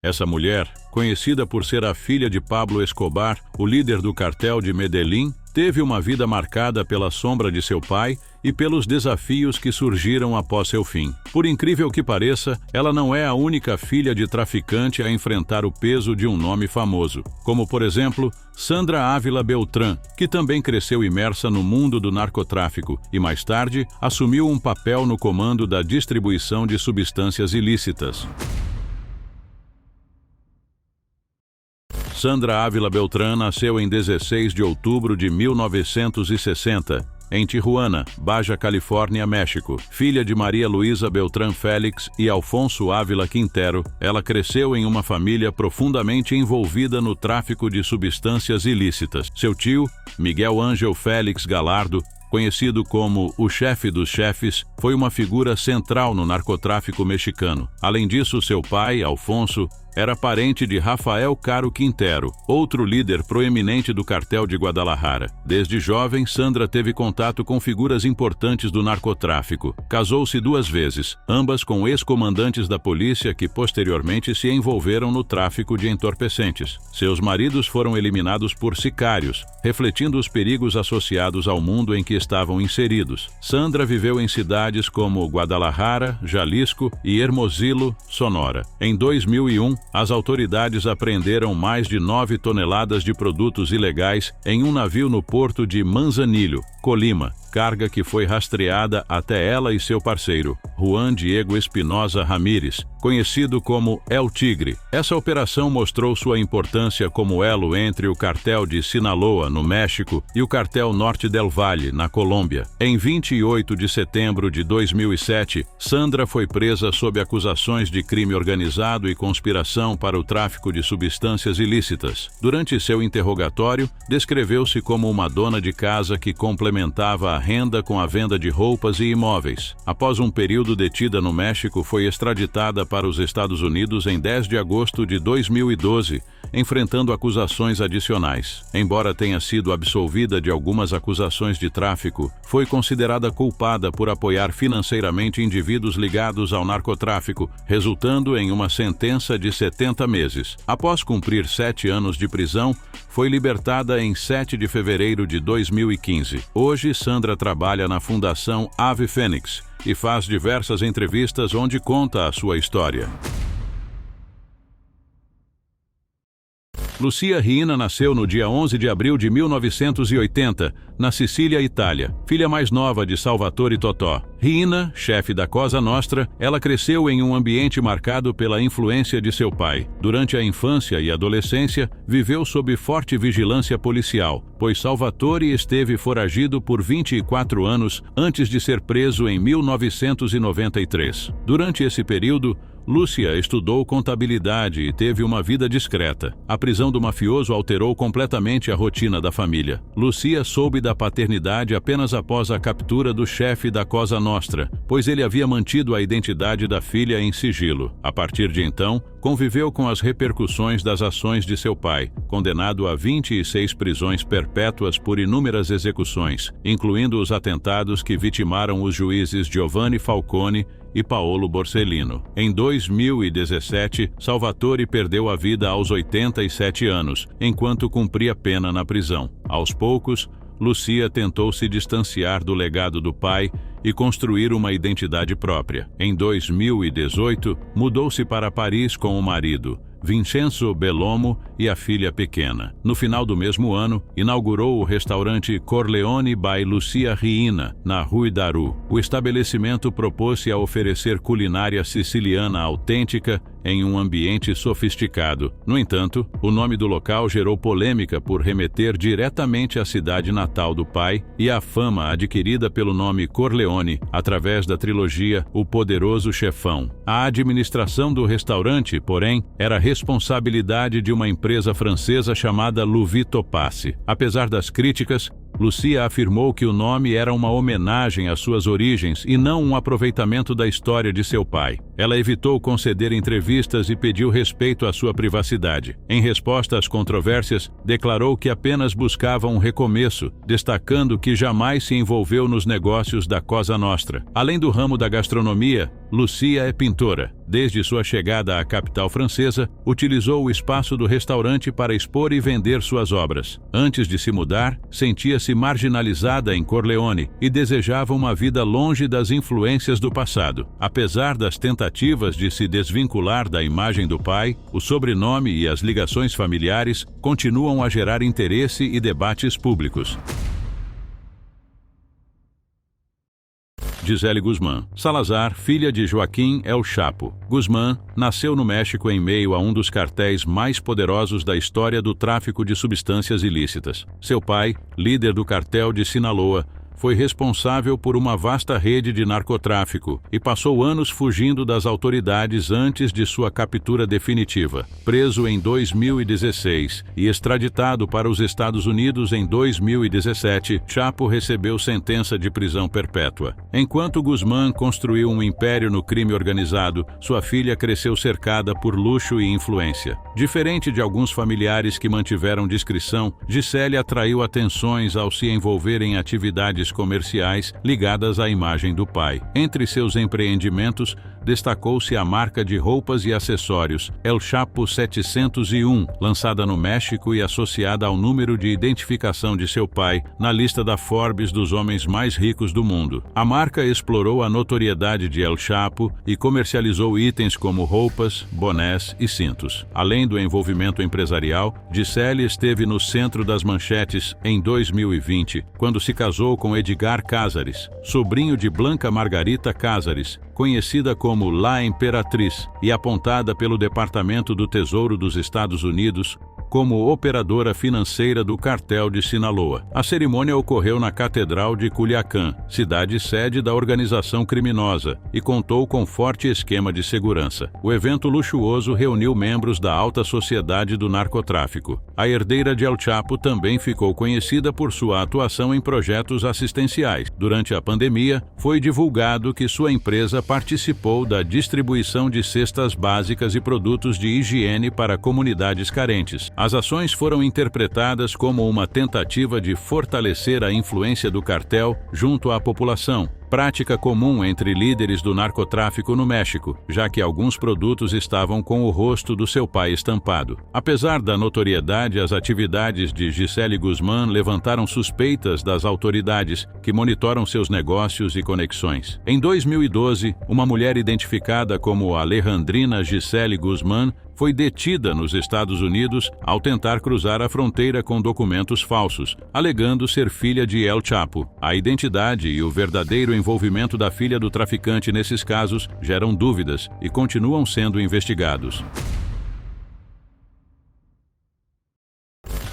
Essa mulher, conhecida por ser a filha de Pablo Escobar, o líder do cartel de Medellín, teve uma vida marcada pela sombra de seu pai e pelos desafios que surgiram após seu fim. Por incrível que pareça, ela não é a única filha de traficante a enfrentar o peso de um nome famoso, como, por exemplo, Sandra Ávila Beltrán, que também cresceu imersa no mundo do narcotráfico e, mais tarde, assumiu um papel no comando da distribuição de substâncias ilícitas. Sandra Ávila Beltrán nasceu em 16 de outubro de 1960, em Tijuana, Baja Califórnia, México. Filha de Maria Luísa Beltrán Félix e Alfonso Ávila Quintero, ela cresceu em uma família profundamente envolvida no tráfico de substâncias ilícitas. Seu tio, Miguel Ángel Félix Galardo, conhecido como o chefe dos chefes, foi uma figura central no narcotráfico mexicano. Além disso, seu pai, Alfonso, era parente de Rafael Caro Quintero, outro líder proeminente do cartel de Guadalajara. Desde jovem, Sandra teve contato com figuras importantes do narcotráfico. Casou-se 2 vezes, ambas com ex-comandantes da polícia que posteriormente se envolveram no tráfico de entorpecentes. Seus maridos foram eliminados por sicários, refletindo os perigos associados ao mundo em que estavam inseridos. Sandra viveu em cidades como Guadalajara, Jalisco e Hermosillo, Sonora. Em 2001, as autoridades apreenderam mais de 9 toneladas de produtos ilegais em um navio no porto de Manzanillo, Colima, carga que foi rastreada até ela e seu parceiro, Juan Diego Espinosa Ramírez, conhecido como El Tigre. Essa operação mostrou sua importância como elo entre o cartel de Sinaloa, no México, e o cartel Norte del Valle, na Colômbia. Em 28 de setembro de 2007, Sandra foi presa sob acusações de crime organizado e conspiração para o tráfico de substâncias ilícitas. Durante seu interrogatório, descreveu-se como uma dona de casa que complementava a renda com a venda de roupas e imóveis. Após um período detida no México, foi extraditada para os Estados Unidos em 10 de agosto de 2012, enfrentando acusações adicionais. Embora tenha sido absolvida de algumas acusações de tráfico, foi considerada culpada por apoiar financeiramente indivíduos ligados ao narcotráfico, resultando em uma sentença de 70 meses. Após cumprir 7 anos de prisão, foi libertada em 7 de fevereiro de 2015. Hoje, Sandra trabalha na Fundação Ave Fênix e faz diversas entrevistas onde conta a sua história. Lucia Riina nasceu no dia 11 de abril de 1980, na Sicília, Itália, filha mais nova de Salvatore Totò. Riina, chefe da Cosa Nostra, ela cresceu em um ambiente marcado pela influência de seu pai. Durante a infância e adolescência, viveu sob forte vigilância policial, pois Salvatore esteve foragido por 24 anos antes de ser preso em 1993. Durante esse período, Lúcia estudou contabilidade e teve uma vida discreta. A prisão do mafioso alterou completamente a rotina da família. Lúcia soube da paternidade apenas após a captura do chefe da Cosa Nostra, pois ele havia mantido a identidade da filha em sigilo. A partir de então, conviveu com as repercussões das ações de seu pai, condenado a 26 prisões perpétuas por inúmeras execuções, incluindo os atentados que vitimaram os juízes Giovanni Falcone e Paolo Borsellino. Em 2017, Salvatore perdeu a vida aos 87 anos, enquanto cumpria pena na prisão. Aos poucos, Lucia tentou se distanciar do legado do pai e construir uma identidade própria. Em 2018, mudou-se para Paris com o marido, Vincenzo Bellomo, e a filha pequena. No final do mesmo ano, inaugurou o restaurante Corleone by Lucia Riina, na Rue Daru. O estabelecimento propôs-se a oferecer culinária siciliana autêntica em um ambiente sofisticado. No entanto, o nome do local gerou polêmica por remeter diretamente à cidade natal do pai e à fama adquirida pelo nome Corleone através da trilogia O Poderoso Chefão. A administração do restaurante, porém, era responsabilidade de uma empresa francesa chamada Louis Topaz. Apesar das críticas, Lucia afirmou que o nome era uma homenagem às suas origens e não um aproveitamento da história de seu pai. Ela evitou conceder entrevistas e pediu respeito à sua privacidade. Em resposta às controvérsias, declarou que apenas buscava um recomeço, destacando que jamais se envolveu nos negócios da Cosa Nostra. Além do ramo da gastronomia, Lucia é pintora. Desde sua chegada à capital francesa, utilizou o espaço do restaurante para expor e vender suas obras. Antes de se mudar, sentia-se marginalizada em Corleone e desejava uma vida longe das influências do passado. Apesar das tentativas de se desvincular da imagem do pai, o sobrenome e as ligações familiares continuam a gerar interesse e debates públicos. Gisele Guzmán. Salazar, filha de Joaquim El Chapo. Guzmán nasceu no México em meio a um dos cartéis mais poderosos da história do tráfico de substâncias ilícitas. Seu pai, líder do cartel de Sinaloa, foi responsável por uma vasta rede de narcotráfico e passou anos fugindo das autoridades antes de sua captura definitiva. Preso em 2016 e extraditado para os Estados Unidos em 2017, Chapo recebeu sentença de prisão perpétua. Enquanto Guzmán construiu um império no crime organizado, sua filha cresceu cercada por luxo e influência. Diferente de alguns familiares que mantiveram discrição, Gisele atraiu atenções ao se envolver em atividades comerciais ligadas à imagem do pai. Entre seus empreendimentos, destacou-se a marca de roupas e acessórios El Chapo 701, lançada no México e associada ao número de identificação de seu pai na lista da Forbes dos homens mais ricos do mundo. A marca explorou a notoriedade de El Chapo e comercializou itens como roupas, bonés e cintos. Além do envolvimento empresarial, Gisele esteve no centro das manchetes em 2020, quando se casou com Edgar Cázares, sobrinho de Blanca Margarita Cázares, conhecida como La Imperatriz e apontada pelo Departamento do Tesouro dos Estados Unidos como operadora financeira do cartel de Sinaloa. A cerimônia ocorreu na Catedral de Culiacán, cidade sede da organização criminosa, e contou com forte esquema de segurança. O evento luxuoso reuniu membros da alta sociedade do narcotráfico. A herdeira de El Chapo também ficou conhecida por sua atuação em projetos assistenciais. Durante a pandemia, foi divulgado que sua empresa participou da distribuição de cestas básicas e produtos de higiene para comunidades carentes. As ações foram interpretadas como uma tentativa de fortalecer a influência do cartel junto à população, prática comum entre líderes do narcotráfico no México, já que alguns produtos estavam com o rosto do seu pai estampado. Apesar da notoriedade, as atividades de Gisele Guzmán levantaram suspeitas das autoridades, que monitoram seus negócios e conexões. Em 2012, uma mulher identificada como Alejandrina Gisele Guzmán foi detida nos Estados Unidos ao tentar cruzar a fronteira com documentos falsos, alegando ser filha de El Chapo. A identidade e o verdadeiro envolvimento da filha do traficante nesses casos geram dúvidas e continuam sendo investigados.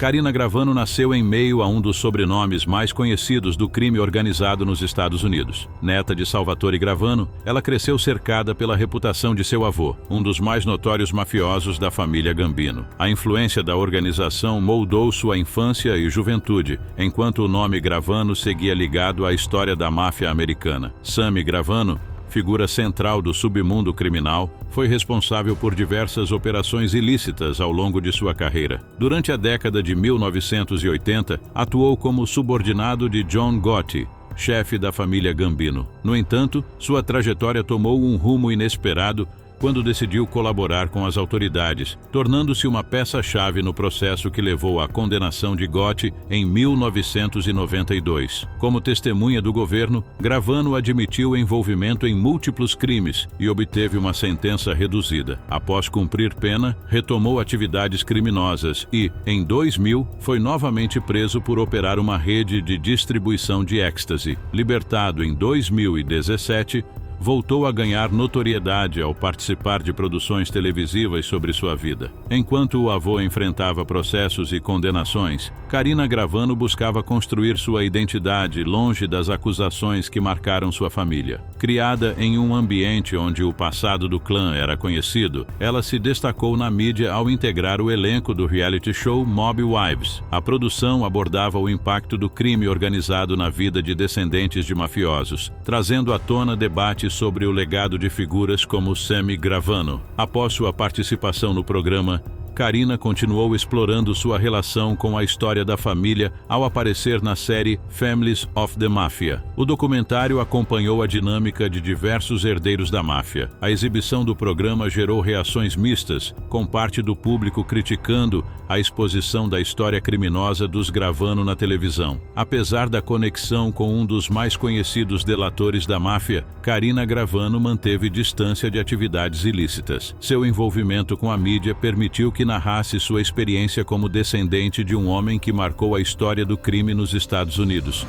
Karina Gravano nasceu em meio a um dos sobrenomes mais conhecidos do crime organizado nos Estados Unidos. Neta de Salvatore Gravano, ela cresceu cercada pela reputação de seu avô, um dos mais notórios mafiosos da família Gambino. A influência da organização moldou sua infância e juventude, enquanto o nome Gravano seguia ligado à história da máfia americana. Sammy Gravano, figura central do submundo criminal, foi responsável por diversas operações ilícitas ao longo de sua carreira. Durante a década de 1980, atuou como subordinado de John Gotti, chefe da família Gambino. No entanto, sua trajetória tomou um rumo inesperado quando decidiu colaborar com as autoridades, tornando-se uma peça-chave no processo que levou à condenação de Gotti em 1992. Como testemunha do governo, Gravano admitiu envolvimento em múltiplos crimes e obteve uma sentença reduzida. Após cumprir pena, retomou atividades criminosas e, em 2000, foi novamente preso por operar uma rede de distribuição de êxtase. Libertado em 2017, voltou a ganhar notoriedade ao participar de produções televisivas sobre sua vida. Enquanto o avô enfrentava processos e condenações, Karina Gravano buscava construir sua identidade longe das acusações que marcaram sua família. Criada em um ambiente onde o passado do clã era conhecido, ela se destacou na mídia ao integrar o elenco do reality show Mob Wives. A produção abordava o impacto do crime organizado na vida de descendentes de mafiosos, trazendo à tona debates sobre o legado de figuras como Sammy Gravano. Após sua participação no programa, Karina continuou explorando sua relação com a história da família ao aparecer na série Families of the Mafia. O documentário acompanhou a dinâmica de diversos herdeiros da máfia. A exibição do programa gerou reações mistas, com parte do público criticando a exposição da história criminosa dos Gravano na televisão. Apesar da conexão com um dos mais conhecidos delatores da máfia, Karina Gravano manteve distância de atividades ilícitas. Seu envolvimento com a mídia permitiu que narrasse sua experiência como descendente de um homem que marcou a história do crime nos Estados Unidos.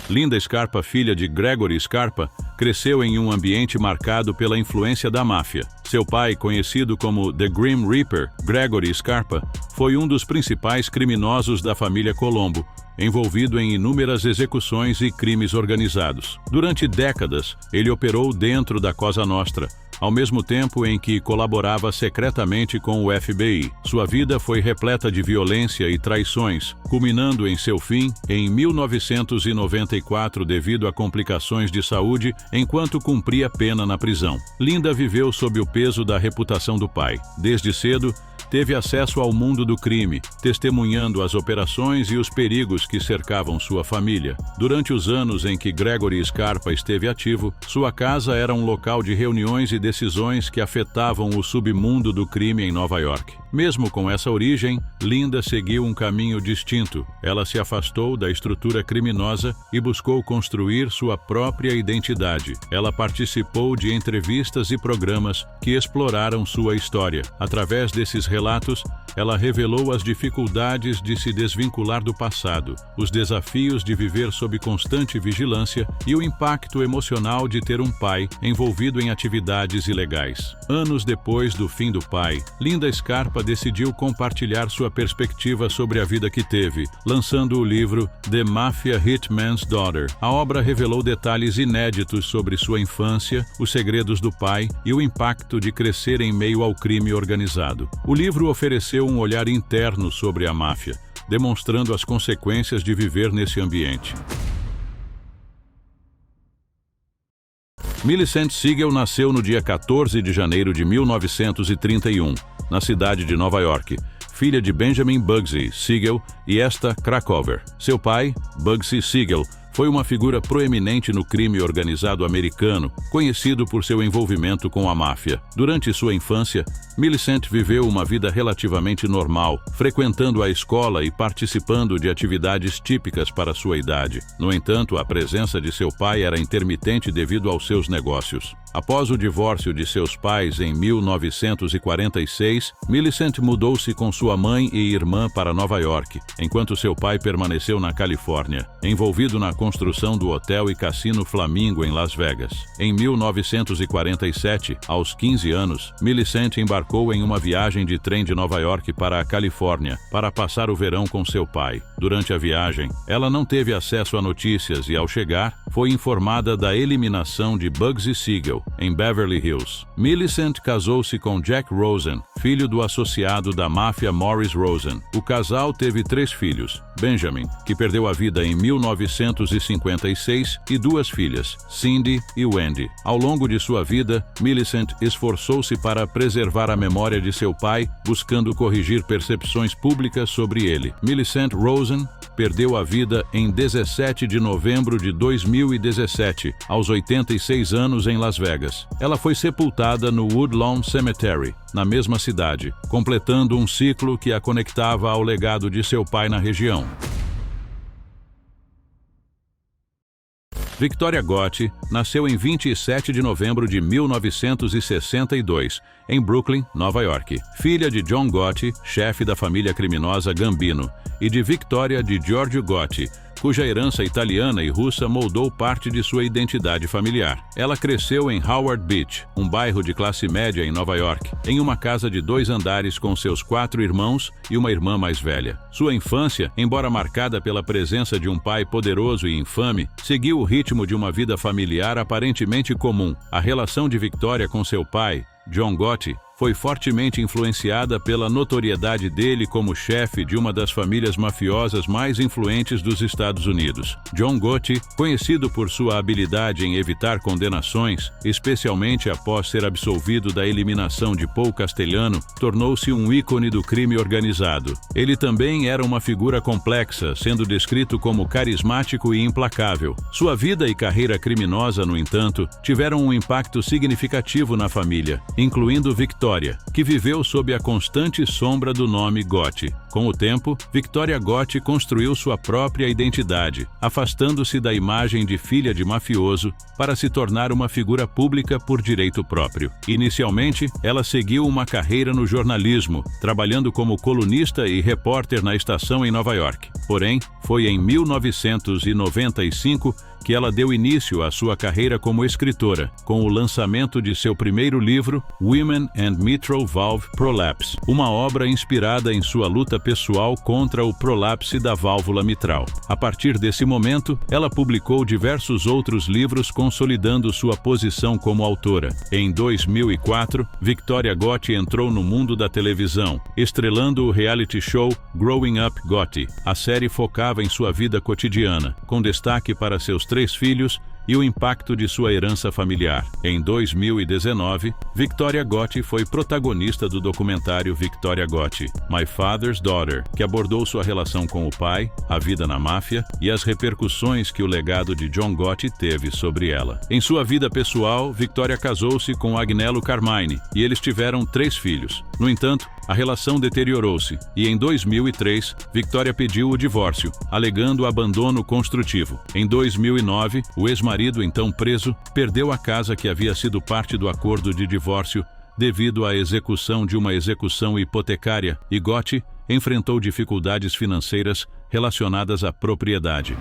Linda Scarpa, filha de Gregory Scarpa, cresceu em um ambiente marcado pela influência da máfia. Seu pai, conhecido como The Grim Reaper, Gregory Scarpa, foi um dos principais criminosos da família Colombo, envolvido em inúmeras execuções e crimes organizados. Durante décadas, ele operou dentro da Cosa Nostra, ao mesmo tempo em que colaborava secretamente com o FBI. Sua vida foi repleta de violência e traições, culminando em seu fim em 1994 devido a complicações de saúde enquanto cumpria pena na prisão. Linda viveu sob o peso da reputação do pai. Desde cedo, teve acesso ao mundo do crime, testemunhando as operações e os perigos que cercavam sua família. Durante os anos em que Gregory Scarpa esteve ativo, sua casa era um local de reuniões e decisões que afetavam o submundo do crime em Nova York. Mesmo com essa origem, Linda seguiu um caminho distinto. Ela se afastou da estrutura criminosa e buscou construir sua própria identidade. Ela participou de entrevistas e programas que exploraram sua história. Através desses relatos, ela revelou as dificuldades de se desvincular do passado, os desafios de viver sob constante vigilância e o impacto emocional de ter um pai envolvido em atividades ilegais. Anos depois do fim do pai, Linda Scarpa decidiu compartilhar sua perspectiva sobre a vida que teve, lançando o livro The Mafia Hitman's Daughter. A obra revelou detalhes inéditos sobre sua infância, os segredos do pai e o impacto de crescer em meio ao crime organizado. O livro ofereceu um olhar interno sobre a máfia, demonstrando as consequências de viver nesse ambiente. Millicent Siegel nasceu no dia 14 de janeiro de 1931, na cidade de Nova York, filha de Benjamin Bugsy Siegel e Esta Krakower. Seu pai, Bugsy Siegel, foi uma figura proeminente no crime organizado americano, conhecido por seu envolvimento com a máfia. Durante sua infância, Millicent viveu uma vida relativamente normal, frequentando a escola e participando de atividades típicas para sua idade. No entanto, a presença de seu pai era intermitente devido aos seus negócios. Após o divórcio de seus pais em 1946, Millicent mudou-se com sua mãe e irmã para Nova York, enquanto seu pai permaneceu na Califórnia, envolvido na construção do hotel e cassino Flamingo em Las Vegas. Em 1947, aos 15 anos, Millicent embarcou em uma viagem de trem de Nova York para a Califórnia para passar o verão com seu pai. Durante a viagem, ela não teve acesso a notícias e, ao chegar, foi informada da eliminação de Bugsy Siegel em Beverly Hills. Millicent casou-se com Jack Rosen, filho do associado da máfia Morris Rosen. O casal teve 3 filhos: Benjamin, que perdeu a vida em 1956, e 2 filhas, Cindy e Wendy. Ao longo de sua vida, Millicent esforçou-se para preservar a memória de seu pai, buscando corrigir percepções públicas sobre ele. Millicent Rosen perdeu a vida em 17 de novembro de 2017, aos 86 anos em Las Vegas. Ela foi sepultada no Woodlawn Cemetery, na mesma cidade, completando um ciclo que a conectava ao legado de seu pai na região. Victoria Gotti nasceu em 27 de novembro de 1962, em Brooklyn, Nova York. Filha de John Gotti, chefe da família criminosa Gambino, e de Victoria de Giorgio Gotti, cuja herança italiana e russa moldou parte de sua identidade familiar. Ela cresceu em Howard Beach, um bairro de classe média em Nova York, em uma casa de 2 andares com seus 4 irmãos e uma irmã mais velha. Sua infância, embora marcada pela presença de um pai poderoso e infame, seguiu o ritmo de uma vida familiar aparentemente comum. A relação de Victoria com seu pai, John Gotti, foi fortemente influenciada pela notoriedade dele como chefe de uma das famílias mafiosas mais influentes dos Estados Unidos. John Gotti, conhecido por sua habilidade em evitar condenações, especialmente após ser absolvido da eliminação de Paul Castellano, tornou-se um ícone do crime organizado. Ele também era uma figura complexa, sendo descrito como carismático e implacável. Sua vida e carreira criminosa, no entanto, tiveram um impacto significativo na família, incluindo Victoria, que viveu sob a constante sombra do nome Gotti. Com o tempo, Victoria Gotti construiu sua própria identidade, afastando-se da imagem de filha de mafioso para se tornar uma figura pública por direito próprio. Inicialmente, ela seguiu uma carreira no jornalismo, trabalhando como colunista e repórter na estação em Nova York. Porém, foi em 1995 que ela deu início à sua carreira como escritora, com o lançamento de seu primeiro livro, Women and Mitral Valve Prolapse, uma obra inspirada em sua luta pessoal contra o prolapse da válvula mitral. A partir desse momento, ela publicou diversos outros livros consolidando sua posição como autora. Em 2004, Victoria Gotti entrou no mundo da televisão, estrelando o reality show Growing Up Gotti. A série focava em sua vida cotidiana, com destaque para seus 3 filhos e o impacto de sua herança familiar. Em 2019, Victoria Gotti foi protagonista do documentário Victoria Gotti, My Father's Daughter, que abordou sua relação com o pai, a vida na máfia e as repercussões que o legado de John Gotti teve sobre ela. Em sua vida pessoal, Victoria casou-se com Agnello Carmine e eles tiveram 3 filhos. No entanto, a relação deteriorou-se e em 2003, Victoria pediu o divórcio, alegando abandono construtivo. Em 2009, o ex-marido, então preso, perdeu a casa que havia sido parte do acordo de divórcio devido à execução de uma execução hipotecária e Gotti enfrentou dificuldades financeiras relacionadas à propriedade.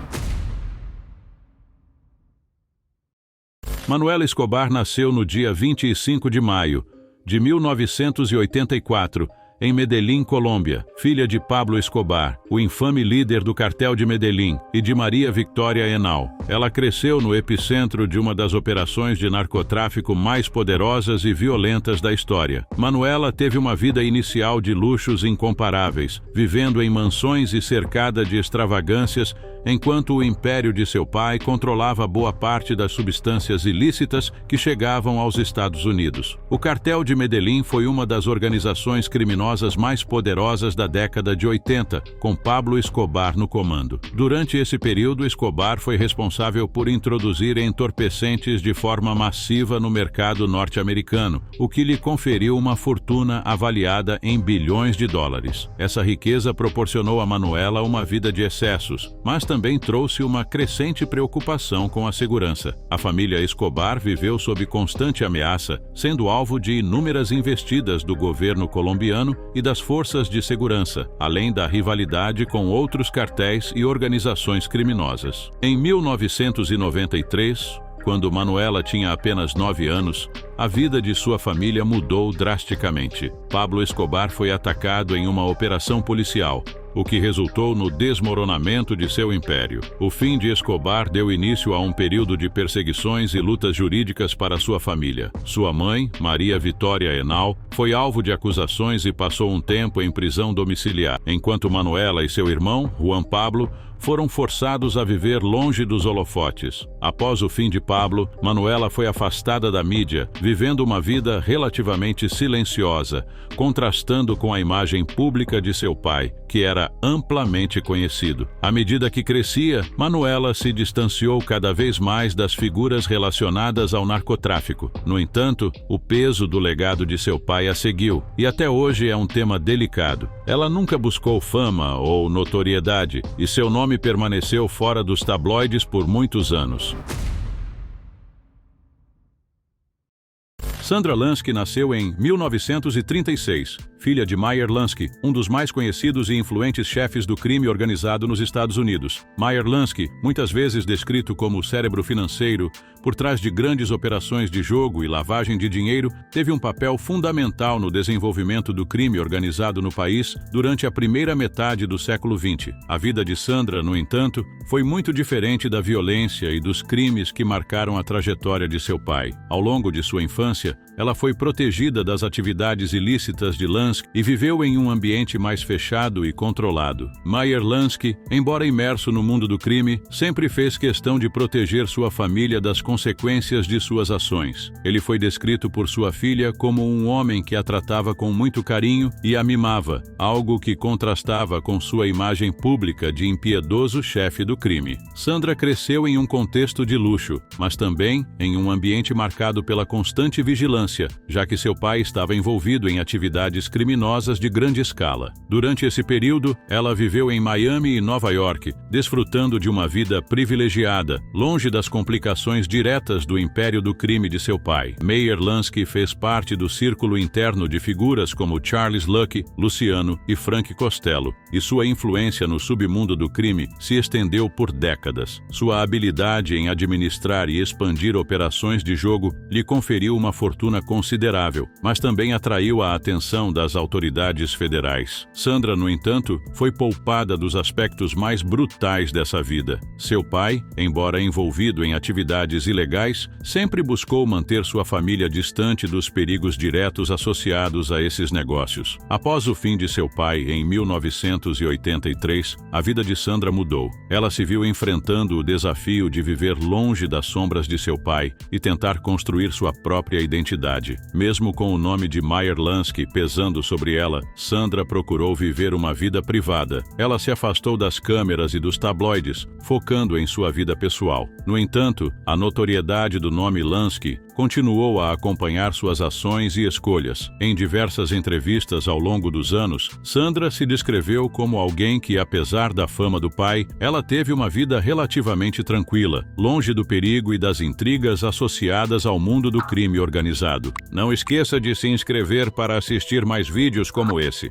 Manuela Escobar nasceu no dia 25 de maio de 1984, em Medellín, Colômbia, filha de Pablo Escobar, o infame líder do cartel de Medellín, e de Maria Victoria Henao. Ela cresceu no epicentro de uma das operações de narcotráfico mais poderosas e violentas da história. Manuela teve uma vida inicial de luxos incomparáveis, vivendo em mansões e cercada de extravagâncias, enquanto o império de seu pai controlava boa parte das substâncias ilícitas que chegavam aos Estados Unidos. O cartel de Medellín foi uma das organizações criminosas mais poderosas da década de 80, com Pablo Escobar no comando. Durante esse período, Escobar foi responsável por introduzir entorpecentes de forma massiva no mercado norte-americano, o que lhe conferiu uma fortuna avaliada em bilhões de dólares. Essa riqueza proporcionou a Manuela uma vida de excessos, mas também trouxe uma crescente preocupação com a segurança. A família Escobar viveu sob constante ameaça, sendo alvo de inúmeras investidas do governo colombiano e das forças de segurança, além da rivalidade com outros cartéis e organizações criminosas. Em 1993, quando Manuela tinha apenas 9 anos, a vida de sua família mudou drasticamente. Pablo Escobar foi atacado em uma operação policial, o que resultou no desmoronamento de seu império. O fim de Escobar deu início a um período de perseguições e lutas jurídicas para sua família. Sua mãe, Maria Victoria Henao, foi alvo de acusações e passou um tempo em prisão domiciliar, enquanto Manuela e seu irmão, Juan Pablo, foram forçados a viver longe dos holofotes. Após o fim de Pablo, Manuela foi afastada da mídia, vivendo uma vida relativamente silenciosa, contrastando com a imagem pública de seu pai, que era amplamente conhecido. À medida que crescia, Manuela se distanciou cada vez mais das figuras relacionadas ao narcotráfico. No entanto, o peso do legado de seu pai a seguiu, e até hoje é um tema delicado. Ela nunca buscou fama ou notoriedade, e seu nome permaneceu fora dos tabloides por muitos anos. Sandra Lansky nasceu em 1936, filha de Meyer Lansky, um dos mais conhecidos e influentes chefes do crime organizado nos Estados Unidos. Meyer Lansky, muitas vezes descrito como o cérebro financeiro por trás de grandes operações de jogo e lavagem de dinheiro, teve um papel fundamental no desenvolvimento do crime organizado no país durante a primeira metade do século XX. A vida de Sandra, no entanto, foi muito diferente da violência e dos crimes que marcaram a trajetória de seu pai. Ao longo de sua infância, ela foi protegida das atividades ilícitas de Lansky e viveu em um ambiente mais fechado e controlado. Meyer Lansky, embora imerso no mundo do crime, sempre fez questão de proteger sua família das consequências de suas ações. Ele foi descrito por sua filha como um homem que a tratava com muito carinho e a mimava, algo que contrastava com sua imagem pública de impiedoso chefe do crime. Sandra cresceu em um contexto de luxo, mas também em um ambiente marcado pela constante vigilância, já que seu pai estava envolvido em atividades criminosas de grande escala. Durante esse período, ela viveu em Miami e Nova York, desfrutando de uma vida privilegiada, longe das complicações diretas do império do crime de seu pai. Meyer Lansky fez parte do círculo interno de figuras como Charles Lucky, Luciano e Frank Costello, e sua influência no submundo do crime se estendeu por décadas. Sua habilidade em administrar e expandir operações de jogo lhe conferiu uma fortuna considerável, mas também atraiu a atenção das autoridades federais. Sandra, no entanto, foi poupada dos aspectos mais brutais dessa vida. Seu pai, embora envolvido em atividades ilegais, sempre buscou manter sua família distante dos perigos diretos associados a esses negócios. Após o fim de seu pai, em 1983, a vida de Sandra mudou. Ela se viu enfrentando o desafio de viver longe das sombras de seu pai e tentar construir sua própria identidade. Mesmo com o nome de Meyer Lansky pesando sobre ela, Sandra procurou viver uma vida privada. Ela se afastou das câmeras e dos tabloides, focando em sua vida pessoal. No entanto, a notoriedade do nome Lansky continuou a acompanhar suas ações e escolhas. Em diversas entrevistas ao longo dos anos, Sandra se descreveu como alguém que, apesar da fama do pai, ela teve uma vida relativamente tranquila, longe do perigo e das intrigas associadas ao mundo do crime organizado. Não esqueça de se inscrever para assistir mais vídeos como esse.